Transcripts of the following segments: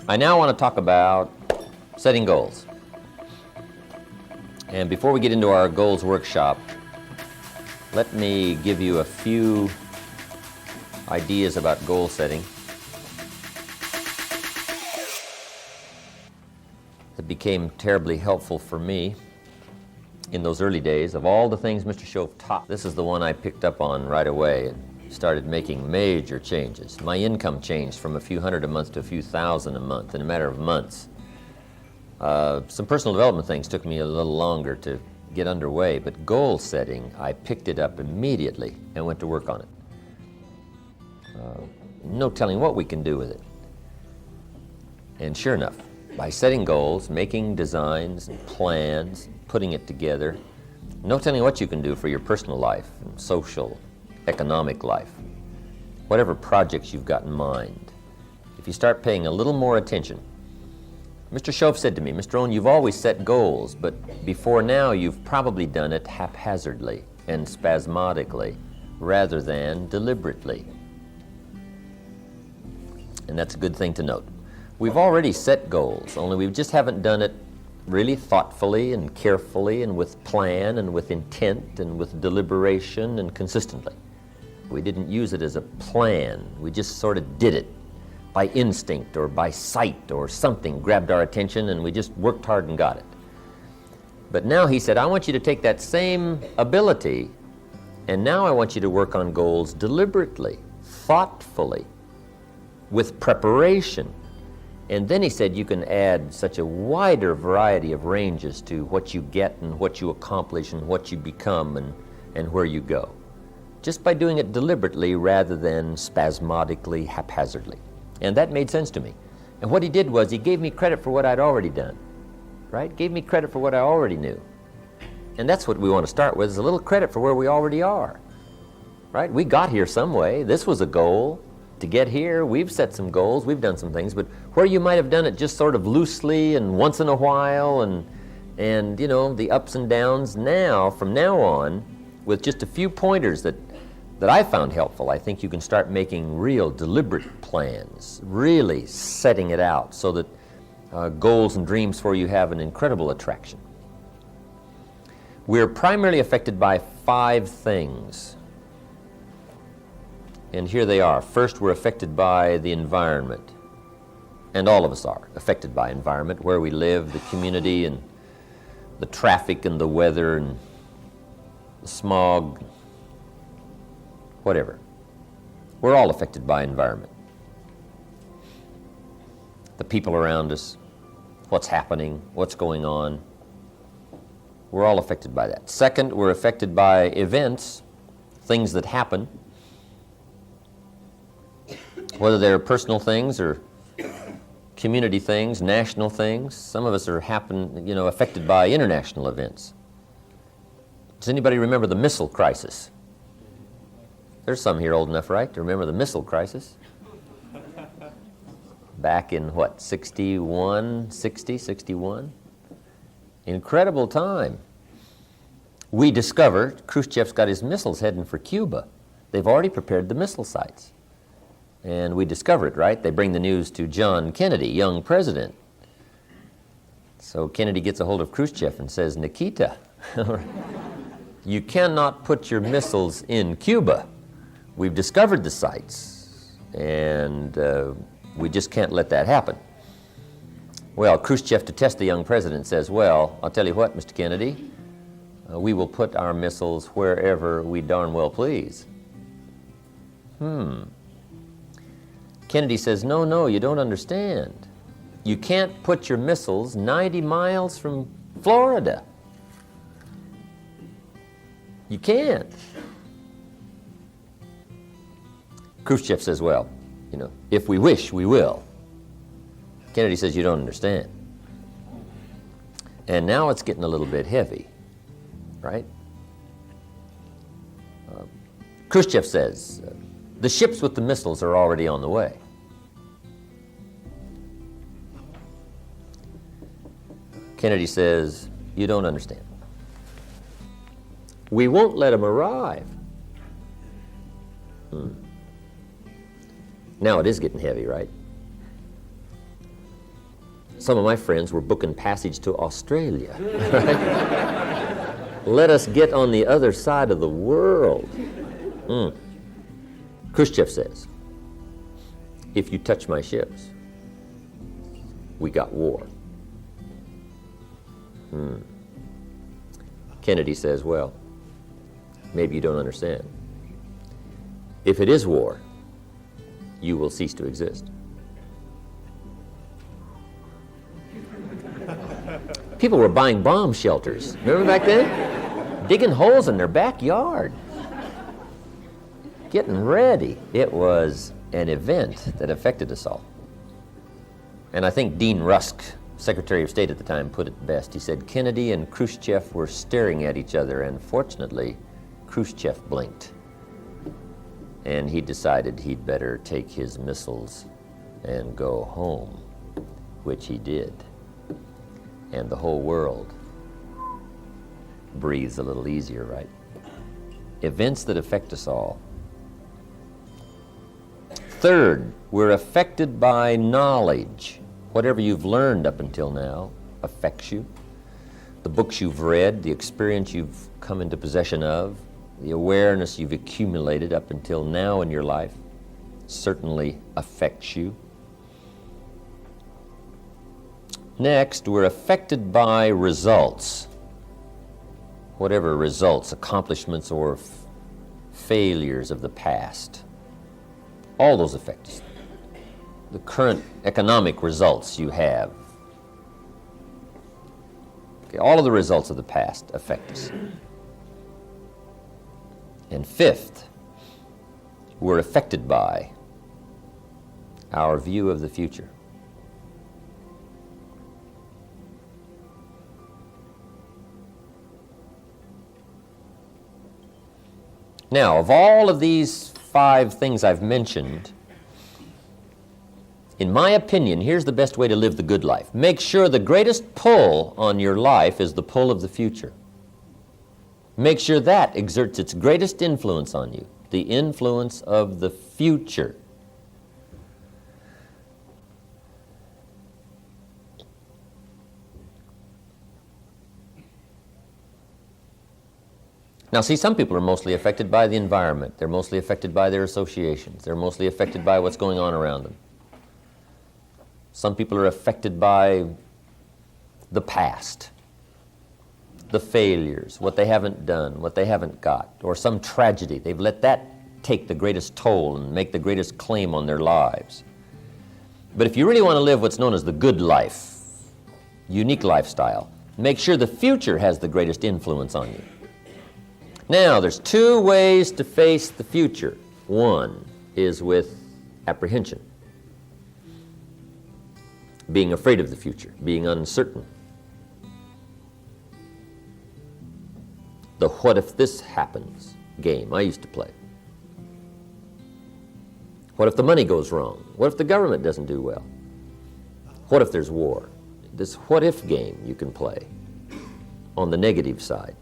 I now want to talk about setting goals. And before we get into our goals workshop, let me give you a few ideas about goal setting that became terribly helpful for me in those early days. Of all the things Mr. Schoaf taught, this is the one I picked up on right away and started making major changes. My income changed from a few hundred a month to a few thousand a month in a matter of months. Some personal development things took me a little longer to get underway, but goal setting, I picked it up immediately and went to work on it. No telling what we can do with it. And sure enough, by setting goals, making designs and plans, putting it together, no telling what you can do for your personal life and social, economic life, whatever projects you've got in mind. If you start paying a little more attention. Mr. Schoaf said to me, Mr. Rohn, you've always set goals, but before now you've probably done it haphazardly and spasmodically rather than deliberately. And that's a good thing to note. We've already set goals, only we just haven't done it really thoughtfully and carefully and with plan and with intent and with deliberation and consistently. We didn't use it as a plan. We just sort of did it by instinct or by sight or something grabbed our attention and we just worked hard and got it. But now he said, I want you to take that same ability and now I want you to work on goals deliberately, thoughtfully, with preparation. And then he said you can add such a wider variety of ranges to what you get and what you accomplish and what you become and where you go. Just by doing it deliberately rather than spasmodically, haphazardly. And that made sense to me. And what he did was he gave me credit for what I'd already done, right? Gave me credit for what I already knew. And that's what we want to start with, is a little credit for where we already are, right? We got here some way. This was a goal. To get here, we've set some goals, we've done some things, but where you might have done it just sort of loosely and once in a while and you know, the ups and downs now, from now on, with just a few pointers that I found helpful, I think you can start making real deliberate plans, really setting it out so that goals and dreams for you have an incredible attraction. We're primarily affected by 5 things. And here they are. First, we're affected by the environment. And all of us are affected by environment, where we live, the community, and the traffic, and the weather, and the smog, whatever. We're all affected by environment. The people around us, what's happening, what's going on. We're all affected by that. Second, we're affected by events, things that happen, whether they're personal things or community things, national things. Some of us are affected by international events. Does anybody remember the missile crisis? There's some here old enough, right, to remember the missile crisis? Back in, 61? Incredible time. We discovered Khrushchev's got his missiles heading for Cuba. They've already prepared the missile sites. And we discover it, right? They bring the news to John Kennedy, young president. So Kennedy gets a hold of Khrushchev and says, Nikita, you cannot put your missiles in Cuba. We've discovered the sites, and we just can't let that happen. Well, Khrushchev, to test the young president, says, well, I'll tell you what, Mr. Kennedy, we will put our missiles wherever we darn well please. Kennedy says, no, you don't understand. You can't put your missiles 90 miles from Florida. You can't. Khrushchev says, well, if we wish, we will. Kennedy says, you don't understand. And now it's getting a little bit heavy, right? Khrushchev says, the ships with the missiles are already on the way. Kennedy says, you don't understand. We won't let them arrive. Now it is getting heavy, right? Some of my friends were booking passage to Australia. Right? Let us get on the other side of the world. Khrushchev says, if you touch my ships, we got war. Kennedy says, well, maybe you don't understand. If it is war, you will cease to exist. People were buying bomb shelters. Remember back then? Digging holes in their backyard. Getting ready. It was an event that affected us all. And I think Dean Rusk, Secretary of State at the time, put it best. He said, Kennedy and Khrushchev were staring at each other, and fortunately, Khrushchev blinked. And he decided he'd better take his missiles and go home, which he did. And the whole world breathes a little easier, right? Events that affect us all. Third, we're affected by knowledge. Whatever you've learned up until now affects you. The books you've read, the experience you've come into possession of, the awareness you've accumulated up until now in your life certainly affects you. Next, we're affected by results. Whatever results, accomplishments, or failures of the past. All those affect us. The current economic results you have. Okay, all of the results of the past affect us. And fifth, we're affected by our view of the future. Now, of all of these 5 things I've mentioned, in my opinion, here's the best way to live the good life. Make sure the greatest pull on your life is the pull of the future. Make sure that exerts its greatest influence on you, the influence of the future. Now, see, some people are mostly affected by the environment. They're mostly affected by their associations. They're mostly affected by what's going on around them. Some people are affected by the past, the failures, what they haven't done, what they haven't got, or some tragedy. They've let that take the greatest toll and make the greatest claim on their lives. But if you really want to live what's known as the good life, unique lifestyle, make sure the future has the greatest influence on you. Now, there's 2 ways to face the future. One is with apprehension, being afraid of the future, being uncertain. The what if this happens game I used to play. What if the money goes wrong? What if the government doesn't do well? What if there's war? This what if game you can play on the negative side.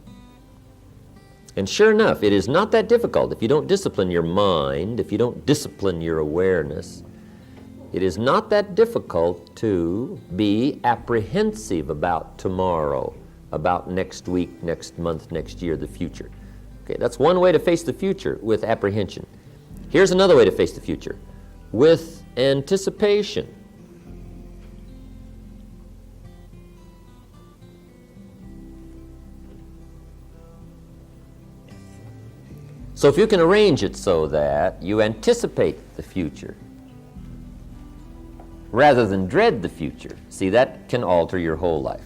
And sure enough, it is not that difficult if you don't discipline your mind, if you don't discipline your awareness. It is not that difficult to be apprehensive about tomorrow, about next week, next month, next year, the future. Okay, that's one way to face the future, with apprehension. Here's another way to face the future, with anticipation. So if you can arrange it so that you anticipate the future rather than dread the future, see, that can alter your whole life.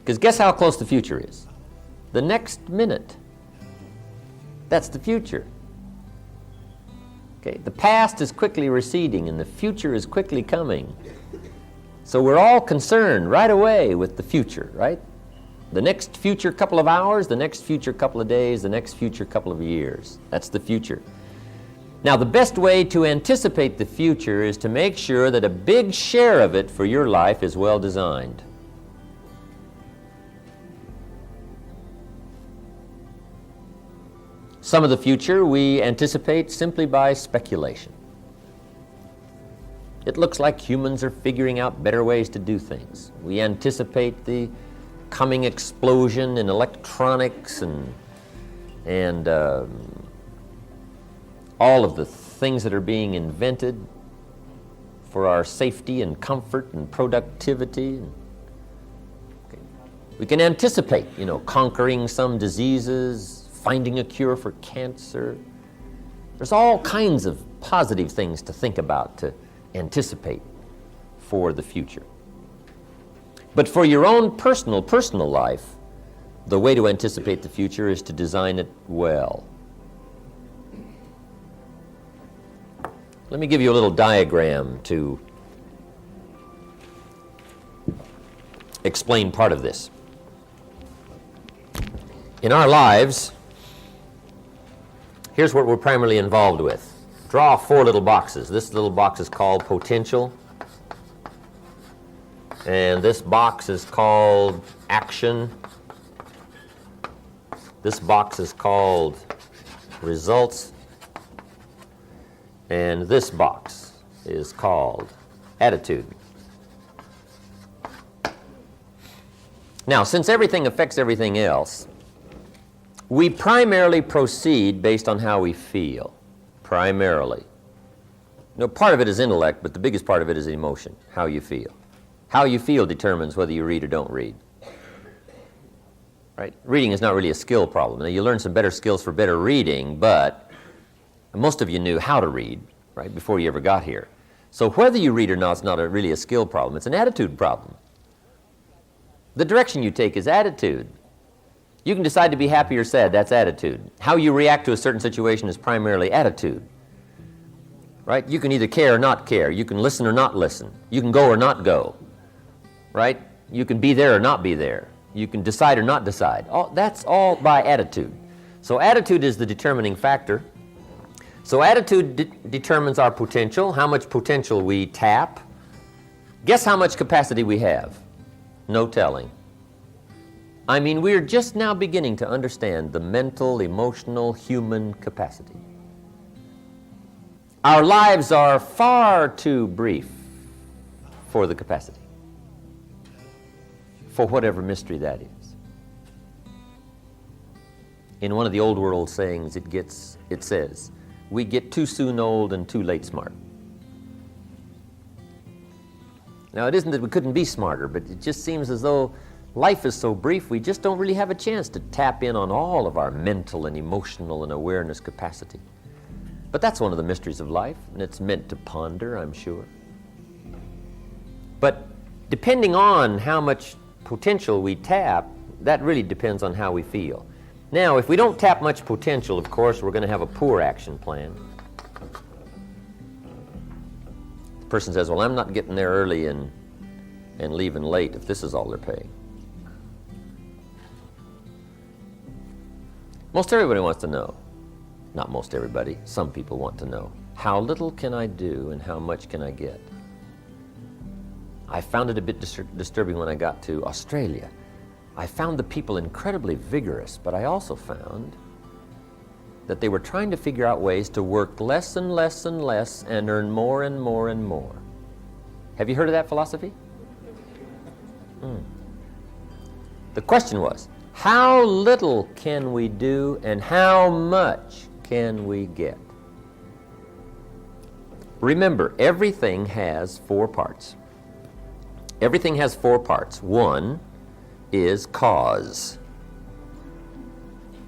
Because guess how close the future is? The next minute. That's the future. Okay, the past is quickly receding and the future is quickly coming. So we're all concerned right away with the future, right? The next future couple of hours, the next future couple of days, the next future couple of years. That's the future. Now, the best way to anticipate the future is to make sure that a big share of it for your life is well designed. Some of the future we anticipate simply by speculation. It looks like humans are figuring out better ways to do things. We anticipate the coming explosion in electronics and all of the things that are being invented for our safety and comfort and productivity. Okay. We can anticipate, conquering some diseases, finding a cure for cancer. There's all kinds of positive things to think about, to anticipate for the future. But for your own personal life, the way to anticipate the future is to design it well. Let me give you a little diagram to explain part of this. In our lives, here's what we're primarily involved with. Draw 4 little boxes. This little box is called potential, and this box is called action. This box is called results, and this box is called attitude. Now, since everything affects everything else, we primarily proceed based on how we feel. Primarily. Part of it is intellect, but the biggest part of it is emotion, how you feel. How you feel determines whether you read or don't read. Right? Reading is not really a skill problem. Now, you learn some better skills for better reading, but most of you knew how to read, right, before you ever got here. So whether you read or not is not really a skill problem. It's an attitude problem. The direction you take is attitude. You can decide to be happy or sad. That's attitude. How you react to a certain situation is primarily attitude. Right? You can either care or not care. You can listen or not listen. You can go or not go. Right? You can be there or not be there. You can decide or not decide. That's all by attitude. So attitude is the determining factor. So attitude determines our potential, how much potential we tap. Guess how much capacity we have? No telling. I mean, we're just now beginning to understand the mental, emotional, human capacity. Our lives are far too brief for the capacity, for whatever mystery that is. In one of the old world sayings, it says, we get too soon old and too late smart. Now, it isn't that we couldn't be smarter, but it just seems as though life is so brief, we just don't really have a chance to tap in on all of our mental and emotional and awareness capacity. But that's one of the mysteries of life, and it's meant to ponder, I'm sure. But depending on how much potential we tap, that really depends on how we feel. Now, if we don't tap much potential, of course, we're going to have a poor action plan. The person says, well, I'm not getting there early and leaving late if this is all they're paying. Most everybody wants to know, not most everybody, some people want to know, how little can I do and how much can I get? I found it a bit disturbing when I got to Australia. I found the people incredibly vigorous, but I also found that they were trying to figure out ways to work less and less and less and earn more and more and more. Have you heard of that philosophy? The question was, how little can we do and how much can we get? Remember, everything has 4 parts. Everything has 4 parts. 1 is cause.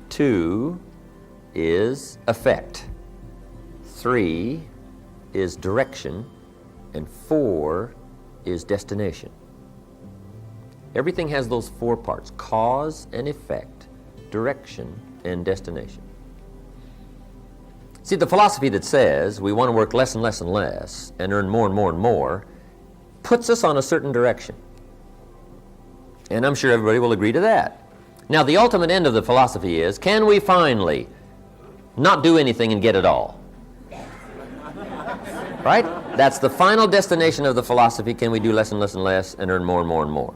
2 is effect. 3 is direction. And 4 is destination. Everything has those 4 parts: cause and effect, direction and destination. See, the philosophy that says we want to work less and less and less and earn more and more and more puts us on a certain direction. And I'm sure everybody will agree to that. Now, the ultimate end of the philosophy is, can we finally not do anything and get it all? Right? That's the final destination of the philosophy. Can we do less and less and less and earn more and more and more?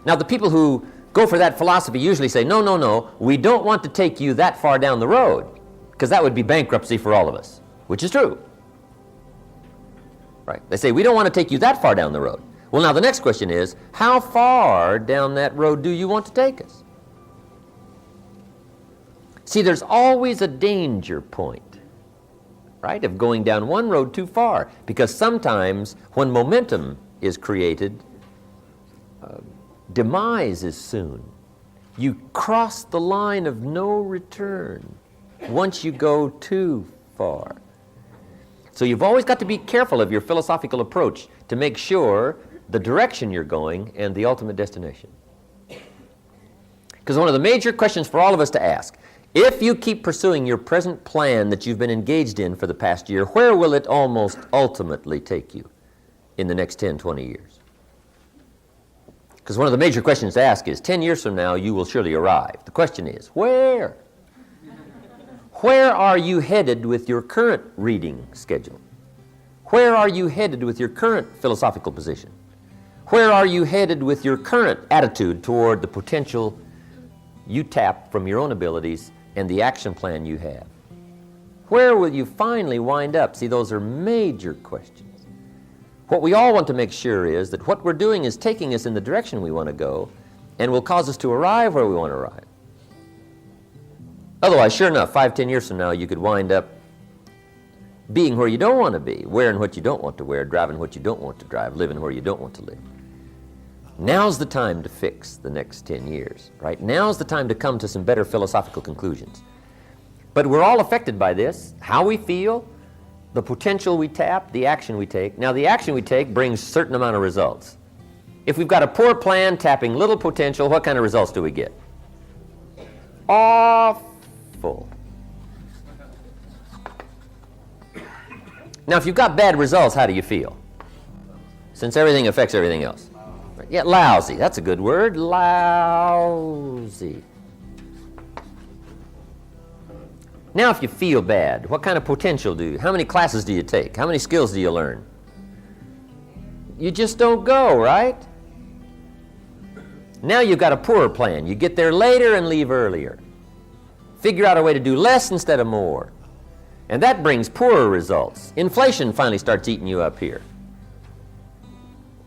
Now, the people who go for that philosophy usually say, no, no, no, we don't want to take you that far down the road, because that would be bankruptcy for all of us, which is true. right? They say, we don't want to take you that far down the road. Well, now the next question is, how far down that road do you want to take us? See, there's always a danger point, right, of going down one road too far, because sometimes when momentum is created, demise is soon. You cross the line of no return once you go too far. So you've always got to be careful of your philosophical approach to make sure the direction you're going and the ultimate destination. Because one of the major questions for all of us to ask, if you keep pursuing your present plan that you've been engaged in for the past year, where will it almost ultimately take you in the next 10, 20 years? Because one of the major questions to ask is, 10 years from now, you will surely arrive. The question is, where? Where are you headed with your current reading schedule? Where are you headed with your current philosophical position? Where are you headed with your current attitude toward the potential you tap from your own abilities and the action plan you have? Where will you finally wind up? See, those are major questions. What we all want to make sure is that what we're doing is taking us in the direction we want to go and will cause us to arrive where we want to arrive. Otherwise, sure enough, 5, 10 years from now, you could wind up being where you don't want to be, wearing what you don't want to wear, driving what you don't want to drive, living where you don't want to live. Now's the time to fix the next 10 years, right? Now's the time to come to some better philosophical conclusions. But we're all affected by this, how we feel, the potential we tap, the action we take. Now, the action we take brings a certain amount of results. If we've got a poor plan tapping little potential, what kind of results do we get? Awful. Now, if you've got bad results, how do you feel? Since everything affects everything else. Yeah, lousy. That's a good word. Lousy. Now, if you feel bad, what kind of potential how many classes do you take? How many skills do you learn? You just don't go, right? Now you've got a poorer plan. You get there later and leave earlier. Figure out a way to do less instead of more. And that brings poorer results. Inflation finally starts eating you up here.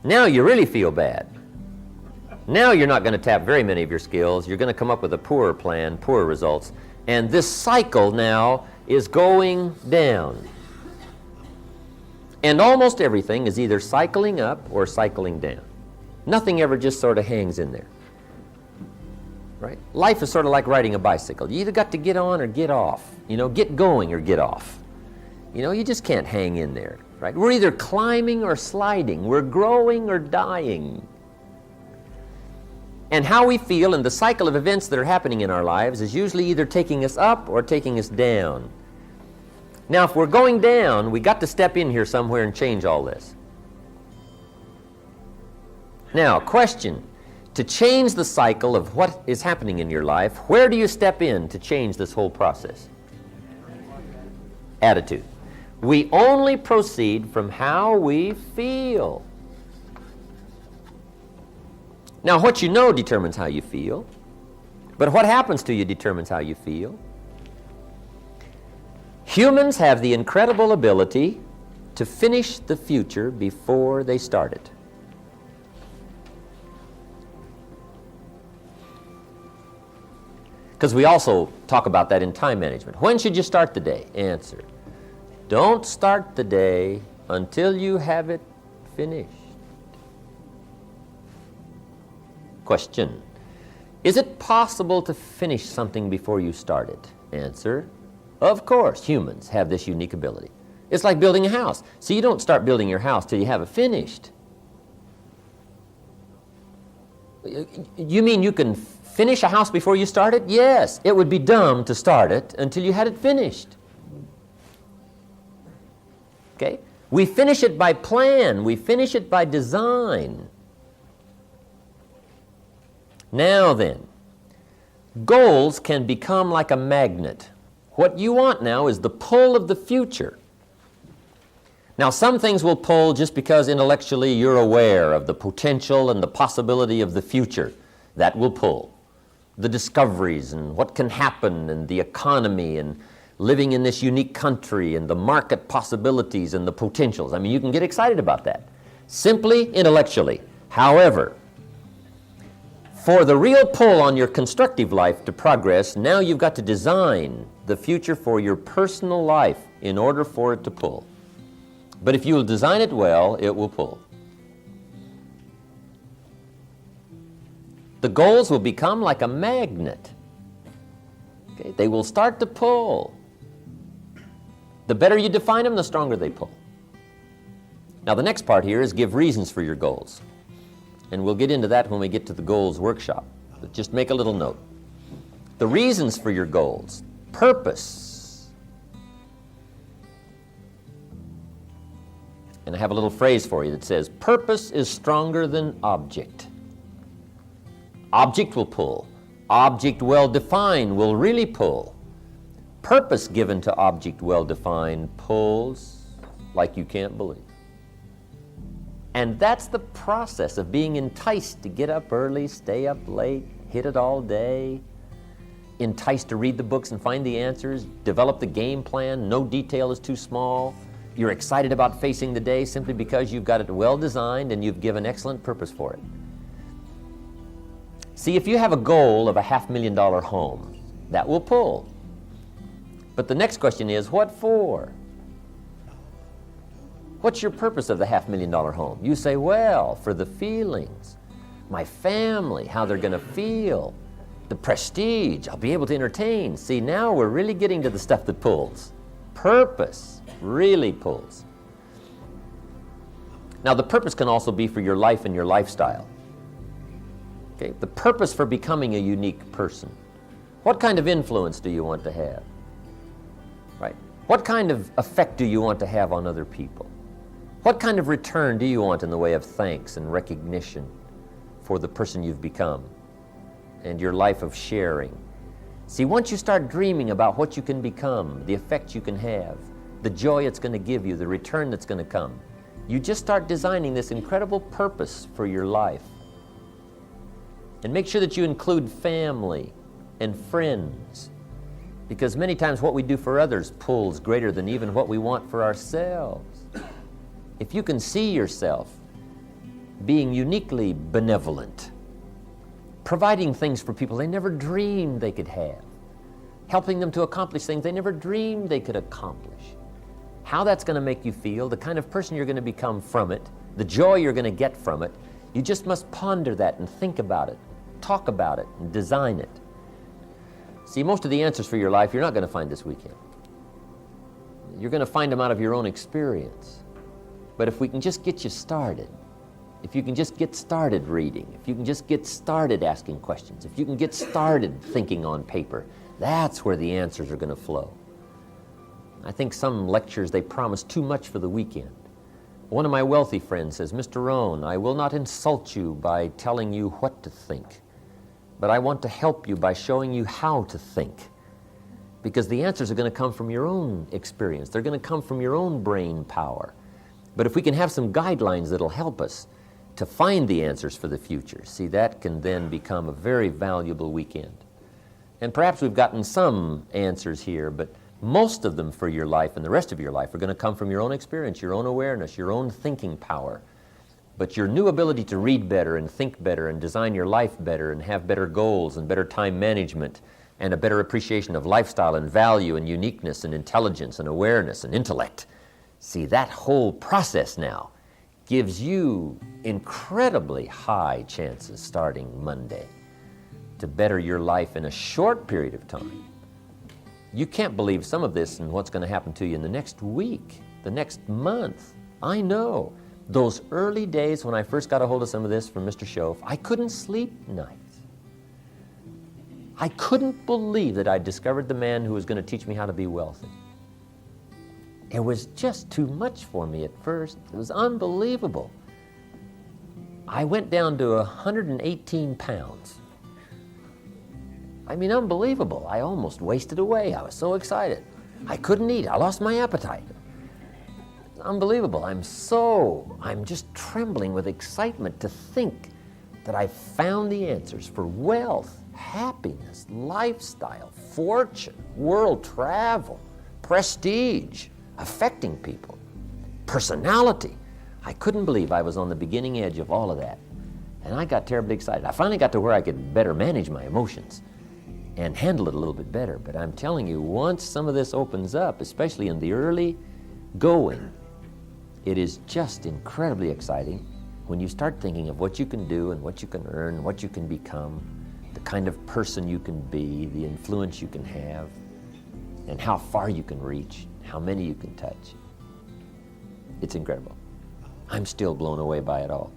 Now you really feel bad. Now you're not going to tap very many of your skills. You're going to come up with a poorer plan, poorer results. And this cycle now is going down. And almost everything is either cycling up or cycling down. Nothing ever just sort of hangs in there. Right? Life is sort of like riding a bicycle. You either got to get on or get off. You know, get going or get off. You know, you just can't hang in there. Right? We're either climbing or sliding. We're growing or dying. And how we feel in the cycle of events that are happening in our lives is usually either taking us up or taking us down. Now, if we're going down, we got to step in here somewhere and change all this. Now, question. To change the cycle of what is happening in your life, where do you step in to change this whole process? Attitude. We only proceed from how we feel. Now, what you know determines how you feel, but what happens to you determines how you feel. Humans have the incredible ability to finish the future before they start it. Because we also talk about that in time management. When should you start the day? Answer. Don't start the day until you have it finished. Question. Is it possible to finish something before you start it? Answer. Of course, humans have this unique ability. It's like building a house. So you don't start building your house till you have it finished. You mean you can finish a house before you start it? Yes. It would be dumb to start it until you had it finished. Okay? We finish it by plan. We finish it by design. Now then, goals can become like a magnet. What you want now is the pull of the future. Now, some things will pull just because intellectually you're aware of the potential and the possibility of the future. That will pull. The discoveries and what can happen and the economy and living in this unique country and the market possibilities and the potentials. I mean, you can get excited about that, simply intellectually. However, for the real pull on your constructive life to progress, now you've got to design the future for your personal life in order for it to pull. But if you will design it well, it will pull. The goals will become like a magnet. Okay? They will start to pull. The better you define them, the stronger they pull. Now the next part here is give reasons for your goals. And we'll get into that when we get to the goals workshop. But just make a little note. The reasons for your goals. Purpose. And I have a little phrase for you that says, purpose is stronger than object. Object will pull. Object well defined will really pull. Purpose given to object well defined pulls like you can't believe. And that's the process of being enticed to get up early, stay up late, hit it all day, enticed to read the books and find the answers, develop the game plan, no detail is too small. You're excited about facing the day simply because you've got it well designed and you've given excellent purpose for it. See, if you have a goal of a $500,000 home, that will pull. But the next question is, what for? What's your purpose of the $500,000 home? You say, well, for the feelings, my family, how they're going to feel, the prestige, I'll be able to entertain. See, now we're really getting to the stuff that pulls. Purpose really pulls. Now, the purpose can also be for your life and your lifestyle. Okay? The purpose for becoming a unique person. What kind of influence do you want to have? Right? What kind of effect do you want to have on other people? What kind of return do you want in the way of thanks and recognition for the person you've become and your life of sharing? See, once you start dreaming about what you can become, the effect you can have, the joy it's going to give you, the return that's going to come, you just start designing this incredible purpose for your life. And make sure that you include family and friends, because many times what we do for others pulls greater than even what we want for ourselves. If you can see yourself being uniquely benevolent, providing things for people they never dreamed they could have, helping them to accomplish things they never dreamed they could accomplish, how that's going to make you feel, the kind of person you're going to become from it, the joy you're going to get from it, you just must ponder that and think about it, talk about it, and design it. See, most of the answers for your life you're not going to find this weekend. You're going to find them out of your own experience. But if we can just get you started, if you can just get started reading, if you can just get started asking questions, if you can get started thinking on paper, that's where the answers are going to flow. I think some lectures, they promise too much for the weekend. One of my wealthy friends says, Mr. Rohn, I will not insult you by telling you what to think, but I want to help you by showing you how to think. Because the answers are going to come from your own experience. They're going to come from your own brain power. But if we can have some guidelines that'll help us to find the answers for the future, see, that can then become a very valuable weekend. And perhaps we've gotten some answers here, but most of them for your life and the rest of your life are going to come from your own experience, your own awareness, your own thinking power. But your new ability to read better and think better and design your life better and have better goals and better time management and a better appreciation of lifestyle and value and uniqueness and intelligence and awareness and intellect. See, that whole process now gives you incredibly high chances starting Monday to better your life in a short period of time. You can't believe some of this and what's going to happen to you in the next week, the next month. I know. Those early days when I first got a hold of some of this from Mr. Schoaf, I couldn't sleep nights. I couldn't believe that I'd discovered the man who was going to teach me how to be wealthy. It was just too much for me at first. It was unbelievable. I went down to 118 pounds. I mean, unbelievable. I almost wasted away. I was so excited. I couldn't eat. I lost my appetite. Unbelievable. I'm just trembling with excitement to think that I found the answers for wealth, happiness, lifestyle, fortune, world travel, prestige, affecting people, personality. I couldn't believe I was on the beginning edge of all of that. And I got terribly excited. I finally got to where I could better manage my emotions and handle it a little bit better. But I'm telling you, once some of this opens up, especially in the early going, it is just incredibly exciting when you start thinking of what you can do and what you can earn, what you can become, the kind of person you can be, the influence you can have, and how far you can reach, how many you can touch. It's incredible. I'm still blown away by it all.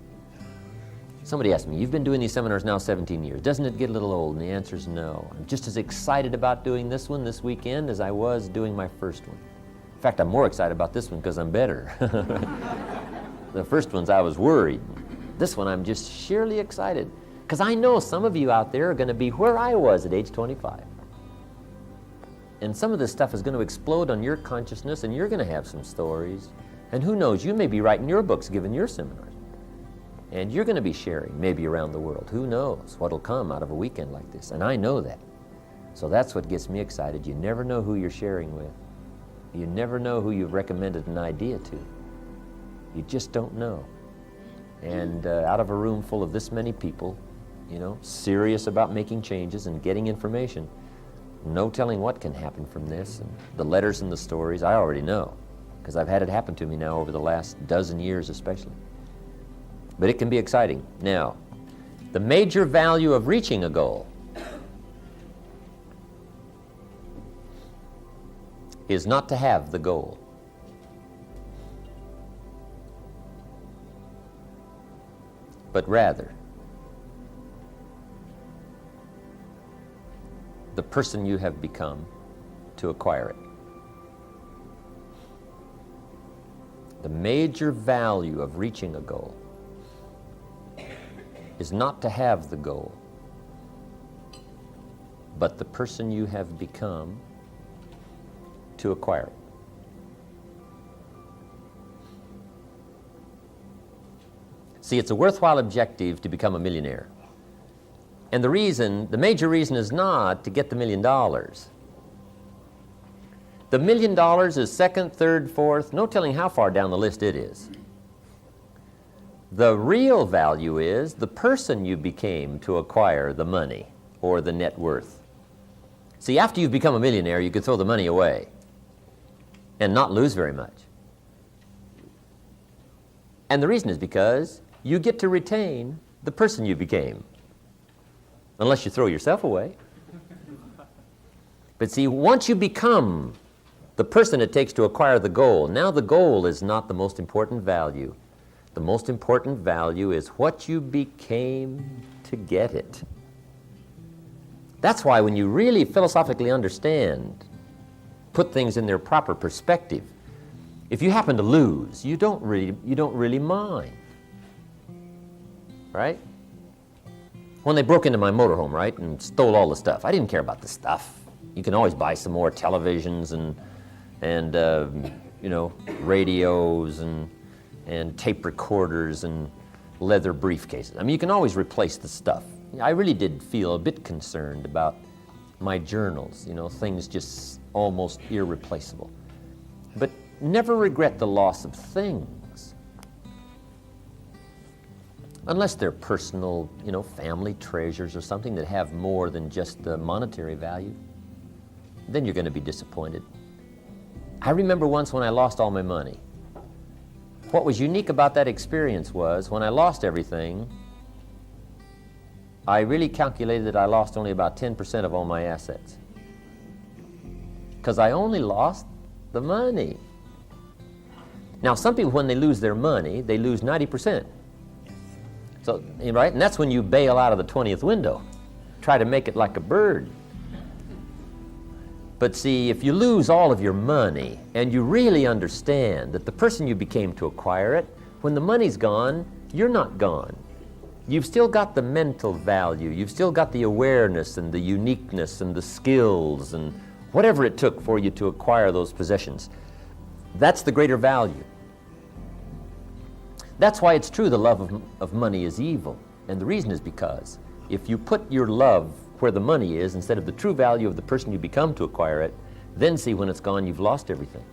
Somebody asked me, you've been doing these seminars now 17 years. Doesn't it get a little old? And the answer is no. I'm just as excited about doing this one this weekend as I was doing my first one. In fact, I'm more excited about this one because I'm better. The first ones I was worried. This one I'm just sheerly excited because I know some of you out there are going to be where I was at age 25. And some of this stuff is going to explode on your consciousness and you're going to have some stories. And who knows, you may be writing your books, giving your seminars. And you're going to be sharing maybe around the world. Who knows what'll come out of a weekend like this? And I know that. So that's what gets me excited. You never know who you're sharing with. You never know who you've recommended an idea to. You just don't know. And out of a room full of this many people, you know, serious about making changes and getting information, no telling what can happen from this. And the letters and the stories, I already know, because I've had it happen to me now over the last dozen years especially. But it can be exciting. Now, the major value of reaching a goal is not to have the goal. But rather, the person you have become to acquire it. The major value of reaching a goal is not to have the goal, but the person you have become to acquire it. See, it's a worthwhile objective to become a millionaire. And the major reason is not to get the $1 million. The $1 million is second, third, fourth, no telling how far down the list it is. The real value is the person you became to acquire the money or the net worth. See, after you've become a millionaire, you could throw the money away and not lose very much. And the reason is because you get to retain the person you became, unless you throw yourself away. But see, once you become the person it takes to acquire the goal, now the goal is not the most important value. The most important value is what you became to get it. That's why when you really philosophically understand, put things in their proper perspective, if you happen to lose, you don't really mind. Right? When they broke into my motorhome, right, and stole all the stuff, I didn't care about the stuff. You can always buy some more televisions and you know, radios and tape recorders and leather briefcases. I mean, you can always replace the stuff. I really did feel a bit concerned about my journals, you know, things just almost irreplaceable. But never regret the loss of things. Unless they're personal, you know, family treasures or something that have more than just the monetary value, then you're going to be disappointed. I remember once when I lost all my money. What was unique about that experience was when I lost everything, I really calculated that I lost only about 10% of all my assets. Because I only lost the money. Now, some people, when they lose their money, they lose 90%. So, right? And that's when you bail out of the 20th window. Try to make it like a bird. But see, if you lose all of your money and you really understand that the person you became to acquire it, when the money's gone, you're not gone. You've still got the mental value. You've still got the awareness and the uniqueness and the skills and whatever it took for you to acquire those possessions. That's the greater value. That's why it's true the love of money is evil. And the reason is because if you put your love where the money is instead of the true value of the person you become to acquire it, then see when it's gone, you've lost everything.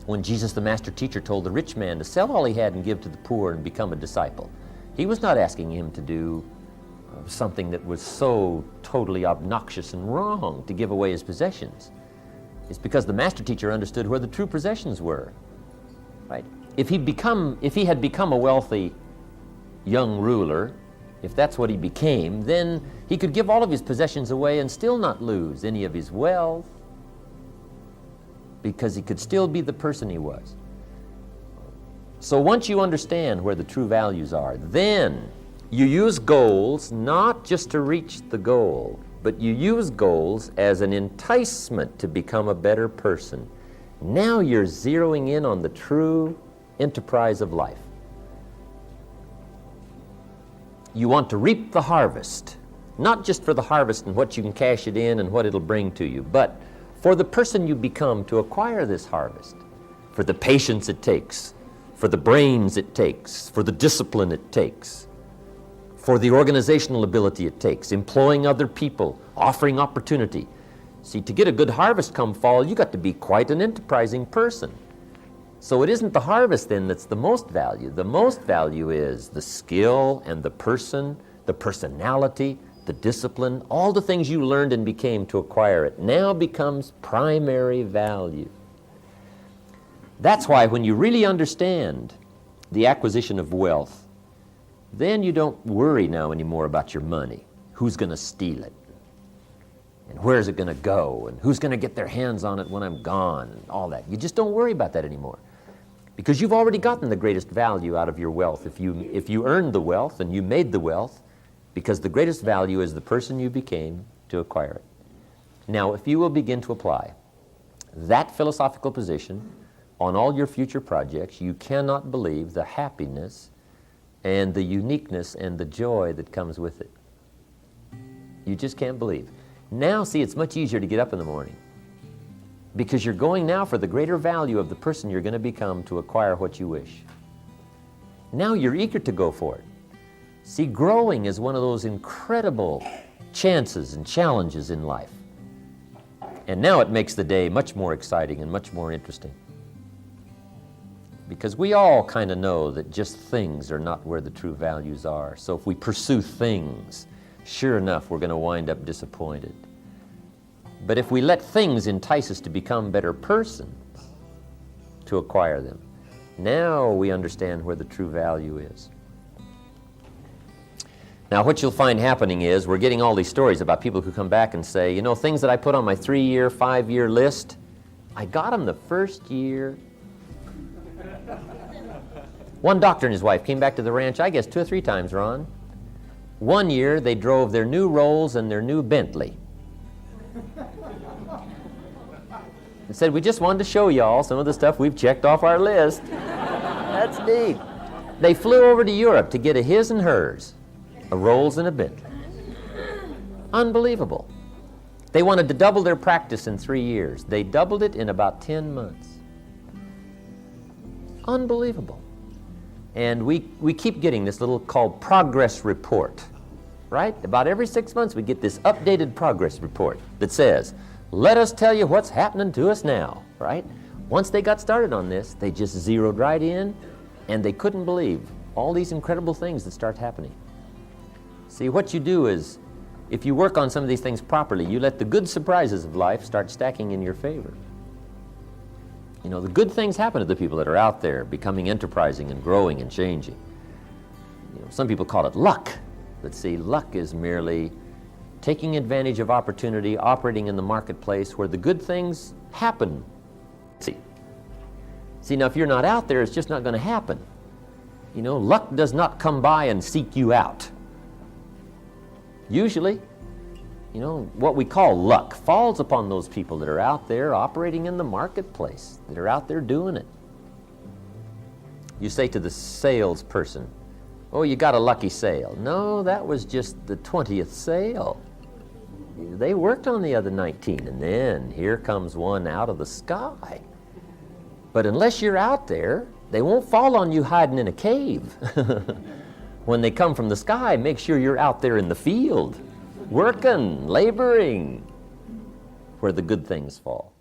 When Jesus, the master teacher, told the rich man to sell all he had and give to the poor and become a disciple, he was not asking him to do something that was so totally obnoxious and wrong, to give away his possessions. It's because the master teacher understood where the true possessions were, right? If he had become a wealthy young ruler, if that's what he became, then he could give all of his possessions away and still not lose any of his wealth, because he could still be the person he was. So once you understand where the true values are, then you use goals not just to reach the goal, but you use goals as an enticement to become a better person. Now you're zeroing in on the true enterprise of life. You want to reap the harvest, not just for the harvest and what you can cash it in and what it'll bring to you, but for the person you become to acquire this harvest, for the patience it takes, for the brains it takes, for the discipline it takes, for the organizational ability it takes, employing other people, offering opportunity. See, to get a good harvest come fall, you got to be quite an enterprising person. So it isn't the harvest then that's the most value. The most value is the skill and the person, the personality, the discipline, all the things you learned and became to acquire it now becomes primary value. That's why when you really understand the acquisition of wealth, then you don't worry now anymore about your money. Who's going to steal it? And where's it going to go? And who's going to get their hands on it when I'm gone? And all that. You just don't worry about that anymore, because you've already gotten the greatest value out of your wealth. If you earned the wealth and you made the wealth, because the greatest value is the person you became to acquire it. Now, if you will begin to apply that philosophical position on all your future projects, you cannot believe the happiness and the uniqueness and the joy that comes with it. You just can't believe. Now, see, it's much easier to get up in the morning, because you're going now for the greater value of the person you're going to become to acquire what you wish. Now you're eager to go for it. See, growing is one of those incredible chances and challenges in life. And now it makes the day much more exciting and much more interesting. Because we all kind of know that just things are not where the true values are. So if we pursue things, sure enough, we're going to wind up disappointed. But if we let things entice us to become better persons, to acquire them, now we understand where the true value is. Now, what you'll find happening is we're getting all these stories about people who come back and say, you know, things that I put on my 3-year, 5-year list, I got them the first year. One doctor and his wife came back to the ranch, I guess 2 or 3 times, Ron. One year, they drove their new Rolls and their new Bentley. And said, we just wanted to show y'all some of the stuff we've checked off our list. That's neat. They flew over to Europe to get a his and hers, a Rolls and a Bentley. Unbelievable. They wanted to double their practice in 3 years. They doubled it in about 10 months. Unbelievable. And we keep getting this little called progress report, right? About every 6 months we get this updated progress report that says, let us tell you what's happening to us now, right? Once they got started on this, they just zeroed right in, and they couldn't believe all these incredible things that start happening. See, what you do is, if you work on some of these things properly, you let the good surprises of life start stacking in your favor. You know, the good things happen to the people that are out there becoming enterprising and growing and changing. You know, some people call it luck. But see, luck is merely taking advantage of opportunity, operating in the marketplace where the good things happen. See, now if you're not out there, it's just not going to happen. You know, luck does not come by and seek you out. Usually, you know, what we call luck falls upon those people that are out there operating in the marketplace, that are out there doing it. You say to the salesperson, oh, you got a lucky sale. No, that was just the 20th sale. They worked on the other 19, and then here comes one out of the sky. But unless you're out there, they won't fall on you hiding in a cave. When they come from the sky, make sure you're out there in the field, working, laboring, where the good things fall.